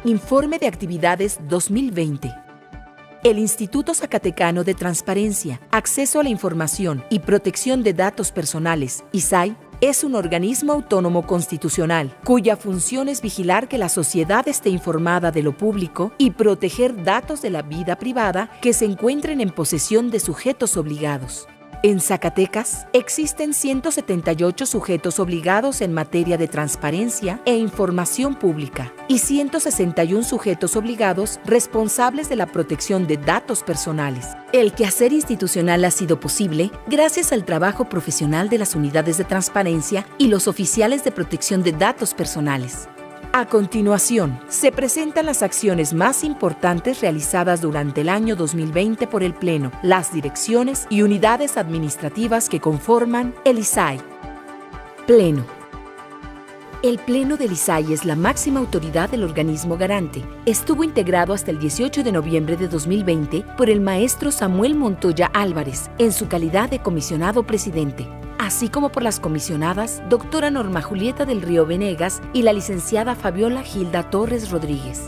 Informe de Actividades 2020. El Instituto Zacatecano de Transparencia, Acceso a la Información y Protección de Datos Personales, ISAI, es un organismo autónomo constitucional, cuya función es vigilar que la sociedad esté informada de lo público y proteger datos de la vida privada que se encuentren en posesión de sujetos obligados. En Zacatecas, existen 178 sujetos obligados en materia de transparencia e información pública y 161 sujetos obligados responsables de la protección de datos personales. El quehacer institucional ha sido posible gracias al trabajo profesional de las unidades de transparencia y los oficiales de protección de datos personales. A continuación, se presentan las acciones más importantes realizadas durante el año 2020 por el Pleno, las direcciones y unidades administrativas que conforman el ISAI. Pleno. El Pleno del ISAI es la máxima autoridad del organismo garante. Estuvo integrado hasta el 18 de noviembre de 2020 por el maestro Samuel Montoya Álvarez, en su calidad de comisionado presidente, así como por las comisionadas doctora Norma Julieta del Río Venegas y la licenciada Fabiola Gilda Torres Rodríguez.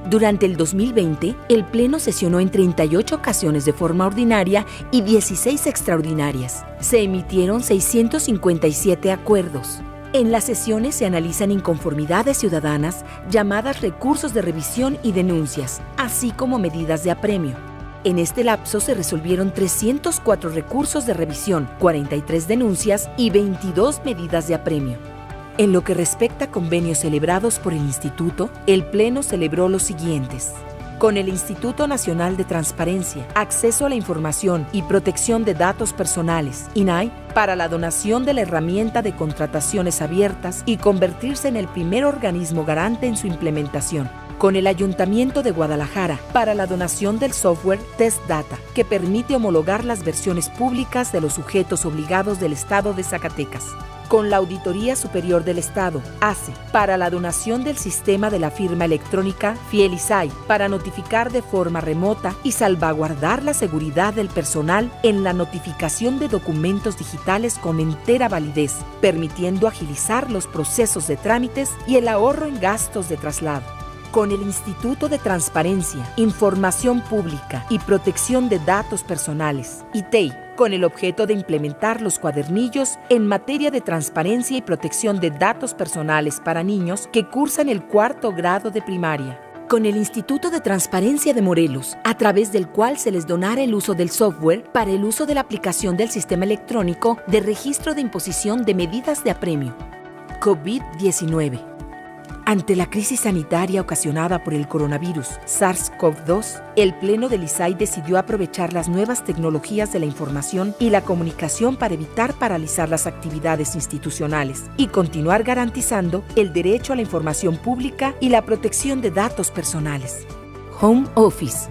Durante el 2020, el Pleno sesionó en 38 ocasiones de forma ordinaria y 16 extraordinarias. Se emitieron 657 acuerdos. En las sesiones se analizan inconformidades ciudadanas, llamadas recursos de revisión y denuncias, así como medidas de apremio. En este lapso se resolvieron 304 recursos de revisión, 43 denuncias y 22 medidas de apremio. En lo que respecta a convenios celebrados por el Instituto, el Pleno celebró los siguientes. Con el Instituto Nacional de Transparencia, Acceso a la Información y Protección de Datos Personales, INAI, para la donación de la herramienta de contrataciones abiertas y convertirse en el primer organismo garante en su implementación. Con el Ayuntamiento de Guadalajara para la donación del software Test Data, que permite homologar las versiones públicas de los sujetos obligados del Estado de Zacatecas. Con la Auditoría Superior del Estado, ASE, para la donación del sistema de la firma electrónica Fiel-ISAI, para notificar de forma remota y salvaguardar la seguridad del personal en la notificación de documentos digitales con entera validez, permitiendo agilizar los procesos de trámites y el ahorro en gastos de traslado. Con el Instituto de Transparencia, Información Pública y Protección de Datos Personales, ITEI, con el objeto de implementar los cuadernillos en materia de transparencia y protección de datos personales para niños que cursan el 4º grado de primaria. Con el Instituto de Transparencia de Morelos, a través del cual se les donara el uso del software para el uso de la aplicación del sistema electrónico de registro de imposición de medidas de apremio. COVID-19. Ante la crisis sanitaria ocasionada por el coronavirus SARS-CoV-2, el Pleno del ISAI decidió aprovechar las nuevas tecnologías de la información y la comunicación para evitar paralizar las actividades institucionales y continuar garantizando el derecho a la información pública y la protección de datos personales. Home Office.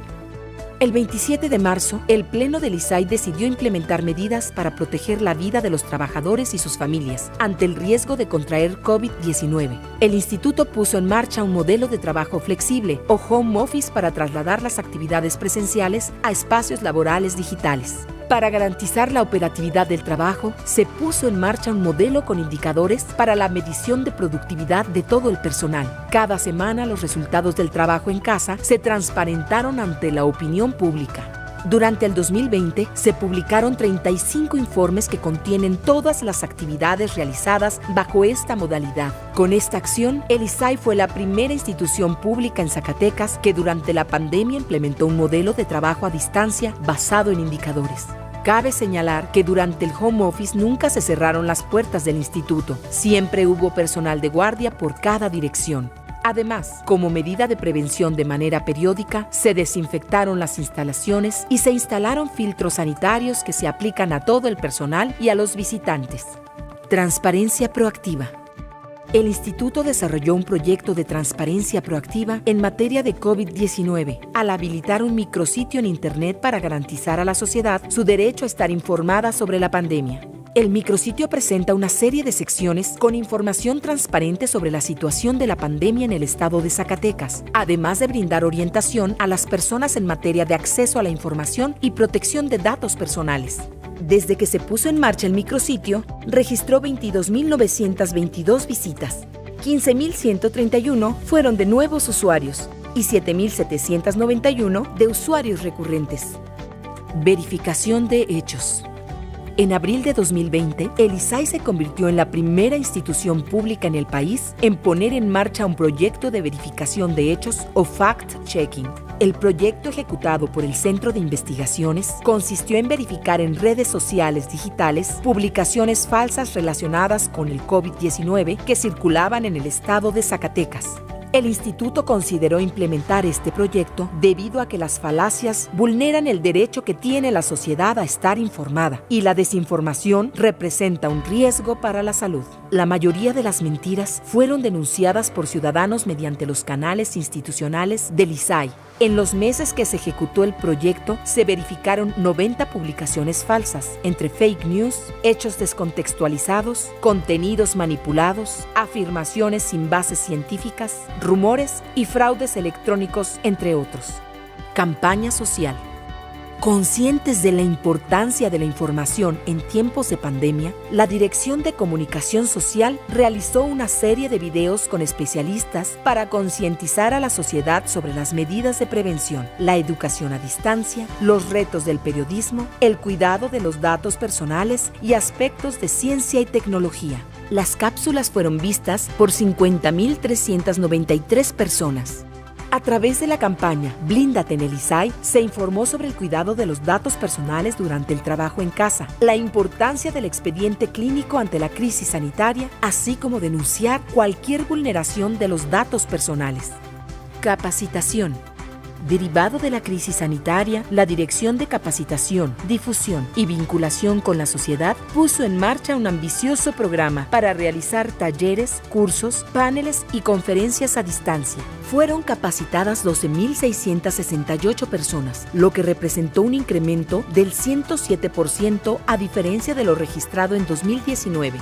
El 27 de marzo, el Pleno del ISAI decidió implementar medidas para proteger la vida de los trabajadores y sus familias ante el riesgo de contraer COVID-19. El instituto puso en marcha un modelo de trabajo flexible o home office para trasladar las actividades presenciales a espacios laborales digitales. Para garantizar la operatividad del trabajo, se puso en marcha un modelo con indicadores para la medición de productividad de todo el personal. Cada semana los resultados del trabajo en casa se transparentaron ante la opinión pública. Durante el 2020 se publicaron 35 informes que contienen todas las actividades realizadas bajo esta modalidad. Con esta acción, el ISAI fue la primera institución pública en Zacatecas que durante la pandemia implementó un modelo de trabajo a distancia basado en indicadores. Cabe señalar que durante el home office nunca se cerraron las puertas del instituto. Siempre hubo personal de guardia por cada dirección. Además, como medida de prevención de manera periódica, se desinfectaron las instalaciones y se instalaron filtros sanitarios que se aplican a todo el personal y a los visitantes. Transparencia proactiva. El instituto desarrolló un proyecto de transparencia proactiva en materia de COVID-19 al habilitar un micrositio en Internet para garantizar a la sociedad su derecho a estar informada sobre la pandemia. El micrositio presenta una serie de secciones con información transparente sobre la situación de la pandemia en el estado de Zacatecas, además de brindar orientación a las personas en materia de acceso a la información y protección de datos personales. Desde que se puso en marcha el micrositio, registró 22.922 visitas. 15.131 fueron de nuevos usuarios y 7.791 de usuarios recurrentes. Verificación de hechos. En abril de 2020, el ISAI se convirtió en la primera institución pública en el país en poner en marcha un proyecto de verificación de hechos o fact-checking. El proyecto ejecutado por el Centro de Investigaciones consistió en verificar en redes sociales digitales publicaciones falsas relacionadas con el COVID-19 que circulaban en el estado de Zacatecas. El instituto consideró implementar este proyecto debido a que las falacias vulneran el derecho que tiene la sociedad a estar informada y la desinformación representa un riesgo para la salud. La mayoría de las mentiras fueron denunciadas por ciudadanos mediante los canales institucionales del ISAI. En los meses que se ejecutó el proyecto, se verificaron 90 publicaciones falsas, entre fake news, hechos descontextualizados, contenidos manipulados, afirmaciones sin bases científicas, rumores y fraudes electrónicos, entre otros. Campaña social. Conscientes de la importancia de la información en tiempos de pandemia, la Dirección de Comunicación Social realizó una serie de videos con especialistas para concientizar a la sociedad sobre las medidas de prevención, la educación a distancia, los retos del periodismo, el cuidado de los datos personales y aspectos de ciencia y tecnología. Las cápsulas fueron vistas por 50.393 personas. A través de la campaña Blíndate en el ISAI, se informó sobre el cuidado de los datos personales durante el trabajo en casa, la importancia del expediente clínico ante la crisis sanitaria, así como denunciar cualquier vulneración de los datos personales. Capacitación. Derivado de la crisis sanitaria, la Dirección de Capacitación, Difusión y Vinculación con la Sociedad puso en marcha un ambicioso programa para realizar talleres, cursos, paneles y conferencias a distancia. Fueron capacitadas 12.668 personas, lo que representó un incremento del 107% a diferencia de lo registrado en 2019.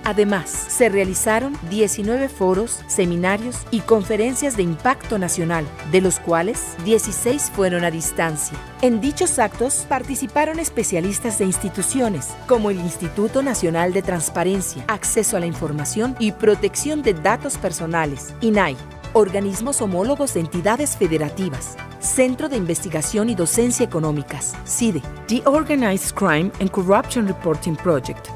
Además, se realizaron 19 foros, seminarios y conferencias de impacto nacional, de los cuales 16 fueron a distancia. En dichos actos participaron especialistas de instituciones, como el Instituto Nacional de Transparencia, Acceso a la Información y Protección de Datos Personales, INAI, organismos homólogos de entidades federativas, Centro de Investigación y Docencia Económicas, CIDE, The Organized Crime and Corruption Reporting Project,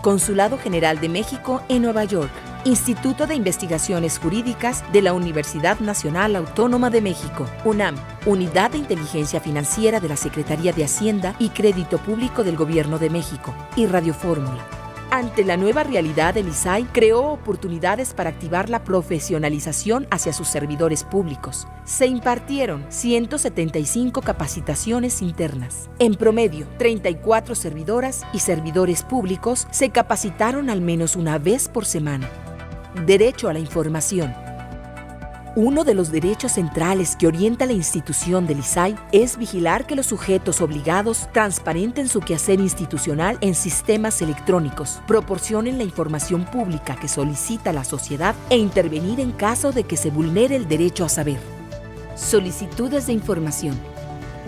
Consulado General de México en Nueva York, Instituto de Investigaciones Jurídicas de la Universidad Nacional Autónoma de México, UNAM, Unidad de Inteligencia Financiera de la Secretaría de Hacienda y Crédito Público del Gobierno de México y Radio Fórmula. Ante la nueva realidad, el ISAI creó oportunidades para activar la profesionalización hacia sus servidores públicos. Se impartieron 175 capacitaciones internas. En promedio, 34 servidoras y servidores públicos se capacitaron al menos una vez por semana. Derecho a la información. Uno de los derechos centrales que orienta la institución del ISAI es vigilar que los sujetos obligados transparenten su quehacer institucional en sistemas electrónicos, proporcionen la información pública que solicita la sociedad e intervenir en caso de que se vulnere el derecho a saber. Solicitudes de información.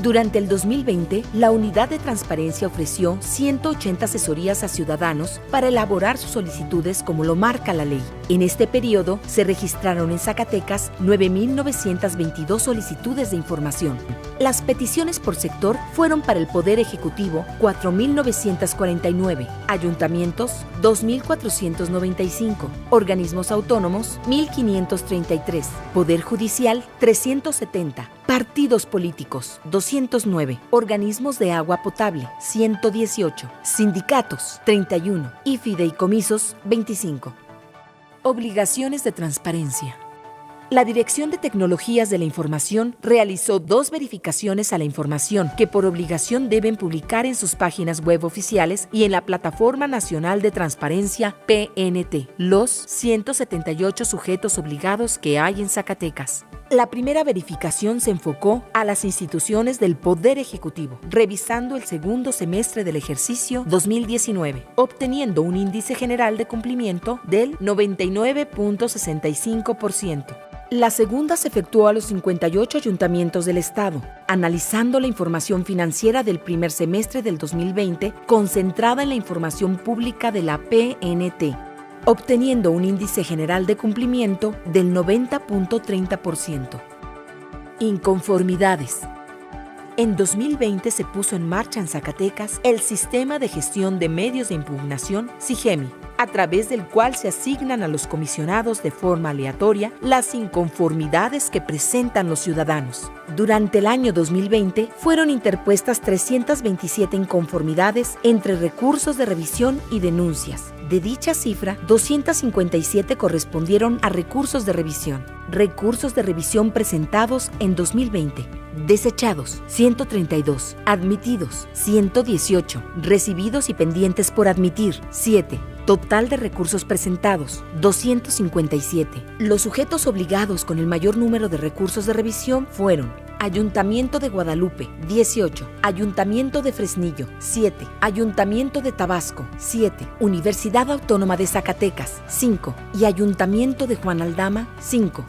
Durante el 2020, la Unidad de Transparencia ofreció 180 asesorías a ciudadanos para elaborar sus solicitudes como lo marca la ley. En este periodo, se registraron en Zacatecas 9.922 solicitudes de información. Las peticiones por sector fueron para el Poder Ejecutivo 4.949, ayuntamientos 2.495, organismos autónomos 1.533, Poder Judicial 370, partidos políticos 209, organismos de agua potable 118, sindicatos 31 y fideicomisos 25. Obligaciones de transparencia. La Dirección de Tecnologías de la Información realizó 2 verificaciones a la información que por obligación deben publicar en sus páginas web oficiales y en la Plataforma Nacional de Transparencia PNT, los 178 sujetos obligados que hay en Zacatecas. La primera verificación se enfocó a las instituciones del Poder Ejecutivo, revisando el segundo semestre del ejercicio 2019, obteniendo un índice general de cumplimiento del 99.65%. La segunda se efectuó a los 58 ayuntamientos del Estado, analizando la información financiera del primer semestre del 2020 concentrada en la información pública de la PNT, obteniendo un índice general de cumplimiento del 90.30%. Inconformidades. En 2020 se puso en marcha en Zacatecas el Sistema de Gestión de Medios de Impugnación, SIGEMI, a través del cual se asignan a los comisionados de forma aleatoria las inconformidades que presentan los ciudadanos. Durante el año 2020 fueron interpuestas 327 inconformidades entre recursos de revisión y denuncias. De dicha cifra, 257 correspondieron a recursos de revisión. Recursos de revisión presentados en 2020. Desechados, 132. Admitidos, 118. Recibidos y pendientes por admitir, 7. Total de recursos presentados, 257. Los sujetos obligados con el mayor número de recursos de revisión fueron Ayuntamiento de Guadalupe, 18. Ayuntamiento de Fresnillo, 7. Ayuntamiento de Tabasco, 7. Universidad Autónoma de Zacatecas, 5. Y Ayuntamiento de Juan Aldama, 5.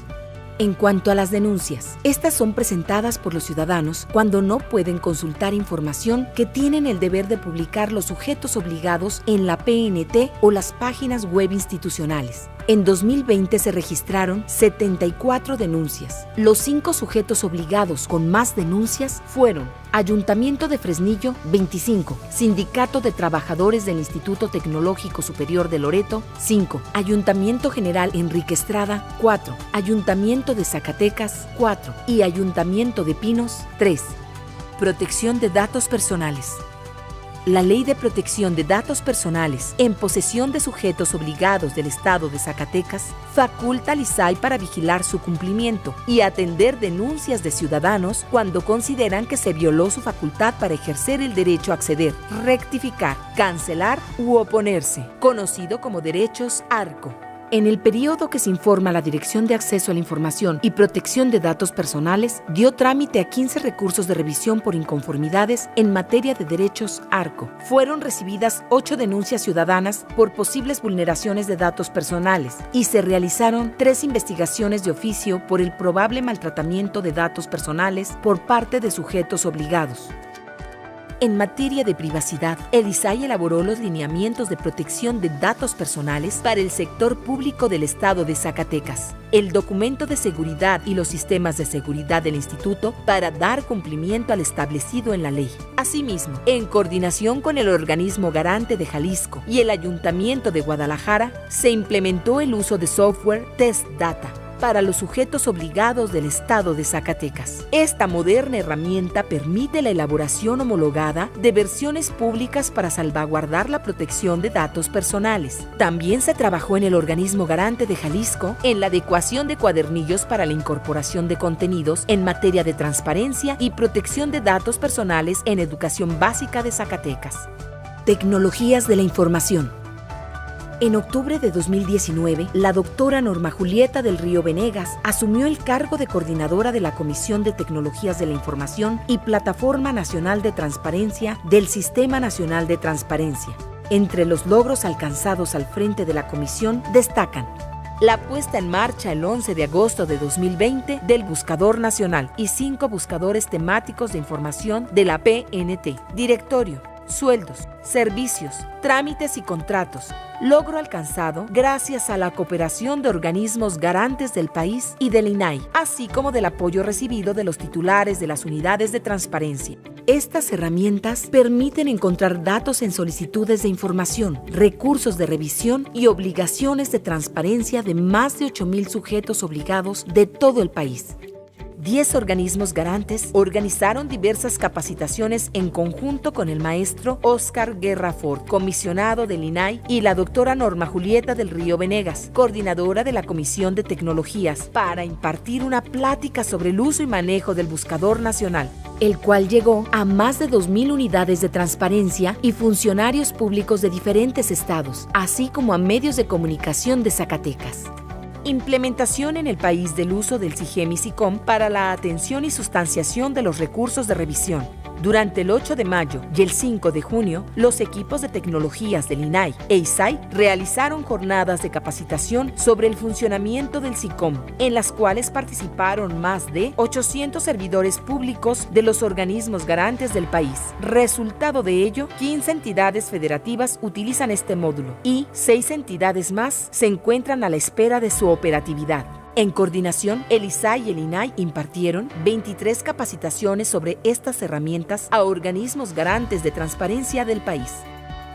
En cuanto a las denuncias, estas son presentadas por los ciudadanos cuando no pueden consultar información que tienen el deber de publicar los sujetos obligados en la PNT o las páginas web institucionales. En 2020 se registraron 74 denuncias. Los 5 sujetos obligados con más denuncias fueron Ayuntamiento de Fresnillo, 25. Sindicato de Trabajadores del Instituto Tecnológico Superior de Loreto, 5. Ayuntamiento General Enrique Estrada, 4. Ayuntamiento de Zacatecas, 4. Y Ayuntamiento de Pinos, 3. Protección de datos personales. La Ley de Protección de Datos Personales en posesión de sujetos obligados del Estado de Zacatecas faculta al ISAI para vigilar su cumplimiento y atender denuncias de ciudadanos cuando consideran que se violó su facultad para ejercer el derecho a acceder, rectificar, cancelar u oponerse, conocido como derechos ARCO. En el periodo que se informa la Dirección de Acceso a la Información y Protección de Datos Personales, dio trámite a 15 recursos de revisión por inconformidades en materia de derechos ARCO. Fueron recibidas 8 denuncias ciudadanas por posibles vulneraciones de datos personales y se realizaron 3 investigaciones de oficio por el probable maltratamiento de datos personales por parte de sujetos obligados. En materia de privacidad, el ISAI elaboró los lineamientos de protección de datos personales para el sector público del Estado de Zacatecas, el documento de seguridad y los sistemas de seguridad del Instituto para dar cumplimiento al establecido en la ley. Asimismo, en coordinación con el organismo garante de Jalisco y el Ayuntamiento de Guadalajara, se implementó el uso de software Test Data para los sujetos obligados del Estado de Zacatecas. Esta moderna herramienta permite la elaboración homologada de versiones públicas para salvaguardar la protección de datos personales. También se trabajó en el organismo garante de Jalisco en la adecuación de cuadernillos para la incorporación de contenidos en materia de transparencia y protección de datos personales en educación básica de Zacatecas. Tecnologías de la información. En octubre de 2019, la doctora Norma Julieta del Río Venegas asumió el cargo de coordinadora de la Comisión de Tecnologías de la Información y Plataforma Nacional de Transparencia del Sistema Nacional de Transparencia. Entre los logros alcanzados al frente de la comisión destacan la puesta en marcha el 11 de agosto de 2020 del Buscador Nacional y 5 buscadores temáticos de información de la PNT, directorio, sueldos, servicios, trámites y contratos, logro alcanzado gracias a la cooperación de organismos garantes del país y del INAI, así como del apoyo recibido de los titulares de las unidades de transparencia. Estas herramientas permiten encontrar datos en solicitudes de información, recursos de revisión y obligaciones de transparencia de más de 8,000 sujetos obligados de todo el país. 10 organismos garantes organizaron diversas capacitaciones en conjunto con el maestro Óscar Guerra Ford, comisionado del INAI, y la doctora Norma Julieta del Río Venegas, coordinadora de la Comisión de Tecnologías, para impartir una plática sobre el uso y manejo del Buscador Nacional, el cual llegó a más de 2,000 unidades de transparencia y funcionarios públicos de diferentes estados, así como a medios de comunicación de Zacatecas. Implementación en el país del uso del SIGEMI-SICOM para la atención y sustanciación de los recursos de revisión. Durante el 8 de mayo y el 5 de junio, los equipos de tecnologías del INAI e ISAI realizaron jornadas de capacitación sobre el funcionamiento del SICOM, en las cuales participaron más de 800 servidores públicos de los organismos garantes del país. Resultado de ello, 15 entidades federativas utilizan este módulo y 6 entidades más se encuentran a la espera de su operatividad. En coordinación, el ISAI y el INAI impartieron 23 capacitaciones sobre estas herramientas a organismos garantes de transparencia del país.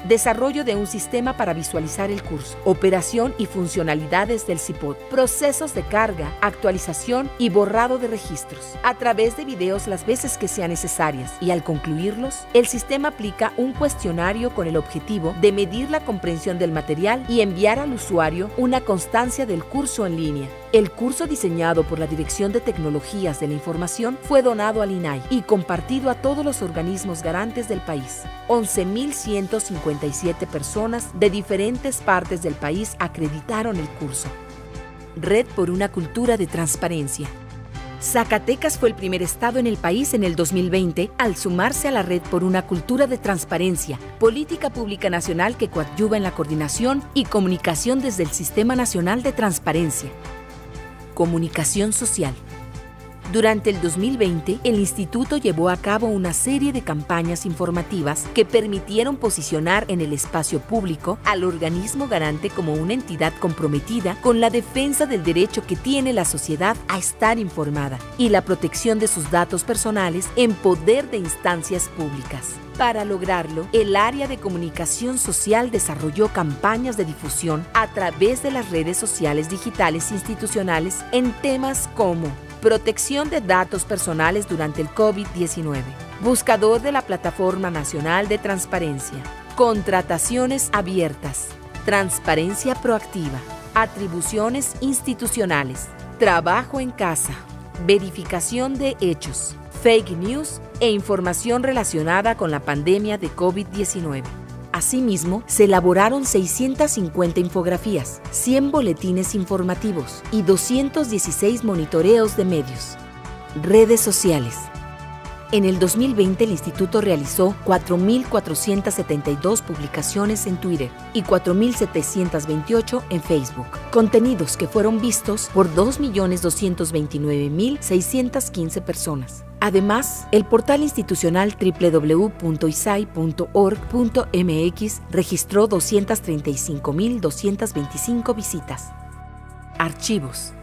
Desarrollo de un sistema para visualizar el curso, operación y funcionalidades del CIPOD, procesos de carga, actualización y borrado de registros, a través de videos las veces que sean necesarias, y al concluirlos, el sistema aplica un cuestionario con el objetivo de medir la comprensión del material y enviar al usuario una constancia del curso en línea. El curso diseñado por la Dirección de Tecnologías de la Información fue donado al INAI y compartido a todos los organismos garantes del país. 11.157 personas de diferentes partes del país acreditaron el curso. Red por una cultura de transparencia. Zacatecas fue el primer estado en el país en el 2020 al sumarse a la Red por una cultura de transparencia, política pública nacional que coadyuva en la coordinación y comunicación desde el Sistema Nacional de Transparencia. Comunicación social. Durante el 2020, el Instituto llevó a cabo una serie de campañas informativas que permitieron posicionar en el espacio público al organismo garante como una entidad comprometida con la defensa del derecho que tiene la sociedad a estar informada y la protección de sus datos personales en poder de instancias públicas. Para lograrlo, el área de comunicación social desarrolló campañas de difusión a través de las redes sociales digitales institucionales en temas como protección de datos personales durante el COVID-19, buscador de la Plataforma Nacional de Transparencia, contrataciones abiertas, transparencia proactiva, atribuciones institucionales, trabajo en casa, verificación de hechos, fake news e información relacionada con la pandemia de COVID-19. Asimismo, se elaboraron 650 infografías, 100 boletines informativos y 216 monitoreos de medios. Redes sociales. En el 2020, el Instituto realizó 4.472 publicaciones en Twitter y 4.728 en Facebook, contenidos que fueron vistos por 2.229.615 personas. Además, el portal institucional www.isai.org.mx registró 235.225 visitas. Archivos.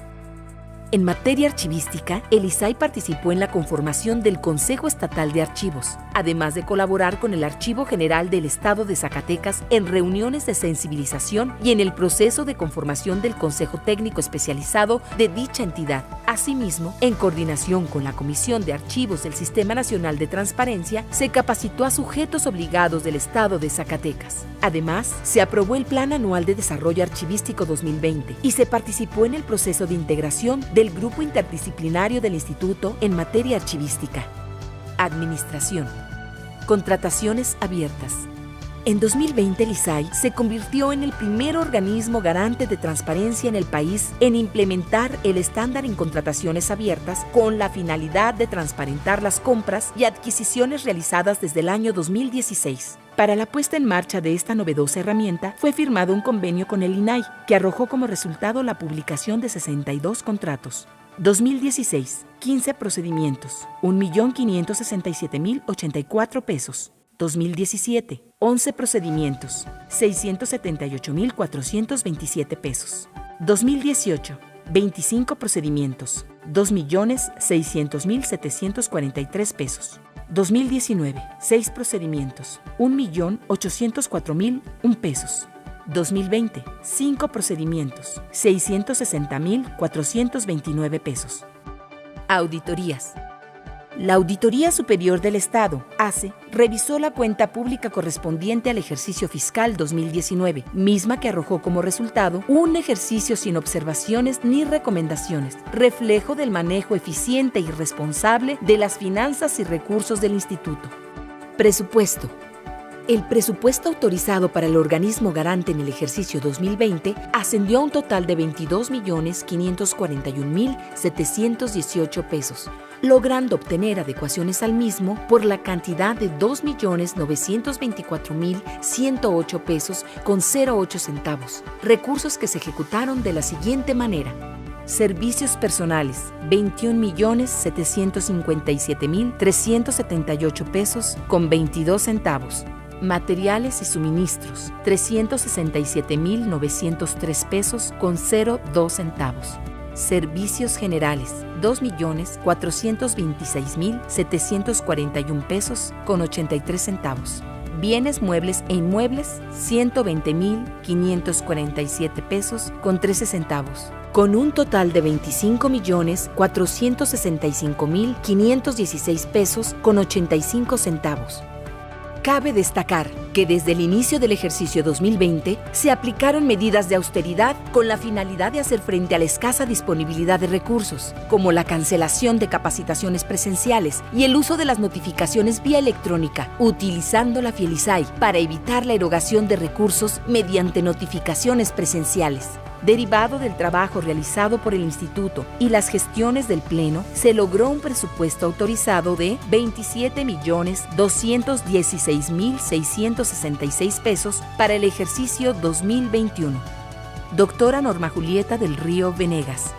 En materia archivística, el ISAI participó en la conformación del Consejo Estatal de Archivos, además de colaborar con el Archivo General del Estado de Zacatecas en reuniones de sensibilización y en el proceso de conformación del Consejo Técnico Especializado de dicha entidad. Asimismo, en coordinación con la Comisión de Archivos del Sistema Nacional de Transparencia, se capacitó a sujetos obligados del Estado de Zacatecas. Además, se aprobó el Plan Anual de Desarrollo Archivístico 2020 y se participó en el proceso de integración del Grupo Interdisciplinario del Instituto en materia archivística. Administración. Contrataciones abiertas. En 2020, el ISAI se convirtió en el primer organismo garante de transparencia en el país en implementar el estándar en contrataciones abiertas con la finalidad de transparentar las compras y adquisiciones realizadas desde el año 2016. Para la puesta en marcha de esta novedosa herramienta, fue firmado un convenio con el INAI, que arrojó como resultado la publicación de 62 contratos. 2016, 15 procedimientos, 1.567.084 pesos. 2017, 11 procedimientos, 678.427 pesos. 2018, 25 procedimientos, 2.600.743 pesos. 2019, 6 procedimientos, 1.804.001 pesos. 2020, 5 procedimientos, 660.429 pesos. Auditorías. La Auditoría Superior del Estado, ASE, revisó la cuenta pública correspondiente al ejercicio fiscal 2019, misma que arrojó como resultado un ejercicio sin observaciones ni recomendaciones, reflejo del manejo eficiente y responsable de las finanzas y recursos del Instituto. Presupuesto. El presupuesto autorizado para el organismo garante en el ejercicio 2020 ascendió a un total de 22.541.718 pesos, logrando obtener adecuaciones al mismo por la cantidad de 2.924.108 pesos con 0,8 centavos, recursos que se ejecutaron de la siguiente manera. Servicios personales, 21.757.378 pesos con 22 centavos. Materiales y suministros, 367.903 pesos con 0,2 centavos. Servicios generales, 2.426.741 pesos con 83 centavos. Bienes muebles e inmuebles, 120.547 pesos con 13 centavos. Con un total de 25.465.516 pesos con 85 centavos. Cabe destacar que desde el inicio del ejercicio 2020 se aplicaron medidas de austeridad con la finalidad de hacer frente a la escasa disponibilidad de recursos, como la cancelación de capacitaciones presenciales y el uso de las notificaciones vía electrónica, utilizando la Fielisai para evitar la erogación de recursos mediante notificaciones presenciales. Derivado del trabajo realizado por el Instituto y las gestiones del Pleno, se logró un presupuesto autorizado de 27.216.666 pesos para el ejercicio 2021. Doctora Norma Julieta del Río Venegas.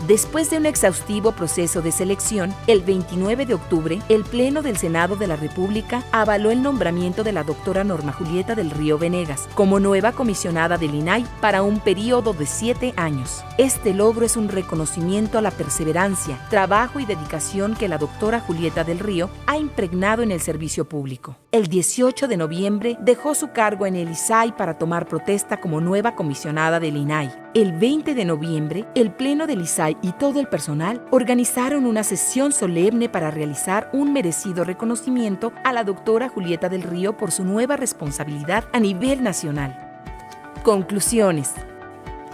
Después de un exhaustivo proceso de selección, el 29 de octubre, el Pleno del Senado de la República avaló el nombramiento de la doctora Norma Julieta del Río Venegas como nueva comisionada del INAI para un periodo de 7 años. Este logro es un reconocimiento a la perseverancia, trabajo y dedicación que la doctora Julieta del Río ha impregnado en el servicio público. El 18 de noviembre dejó su cargo en el ISAI para tomar protesta como nueva comisionada del INAI. El 20 de noviembre, el Pleno del ISAI y todo el personal organizaron una sesión solemne para realizar un merecido reconocimiento a la doctora Julieta del Río por su nueva responsabilidad a nivel nacional. Conclusiones.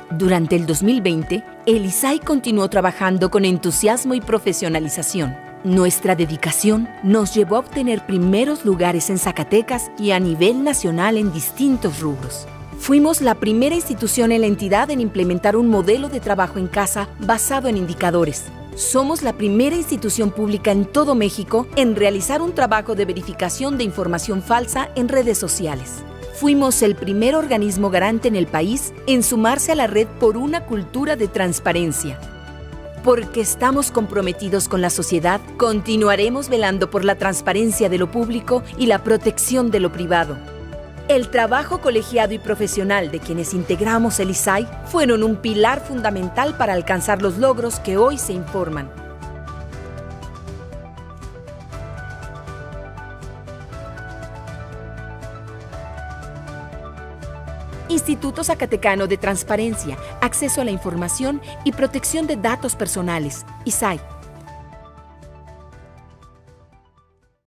Durante el 2020, el ISAI continuó trabajando con entusiasmo y profesionalización. Nuestra dedicación nos llevó a obtener primeros lugares en Zacatecas y a nivel nacional en distintos rubros. Fuimos la primera institución en la entidad en implementar un modelo de trabajo en casa basado en indicadores. Somos la primera institución pública en todo México en realizar un trabajo de verificación de información falsa en redes sociales. Fuimos el primer organismo garante en el país en sumarse a la red por una cultura de transparencia. Porque estamos comprometidos con la sociedad, continuaremos velando por la transparencia de lo público y la protección de lo privado. El trabajo colegiado y profesional de quienes integramos el ISAI fueron un pilar fundamental para alcanzar los logros que hoy se informan. Instituto Zacatecano de Transparencia, Acceso a la Información y Protección de Datos Personales, ISAI.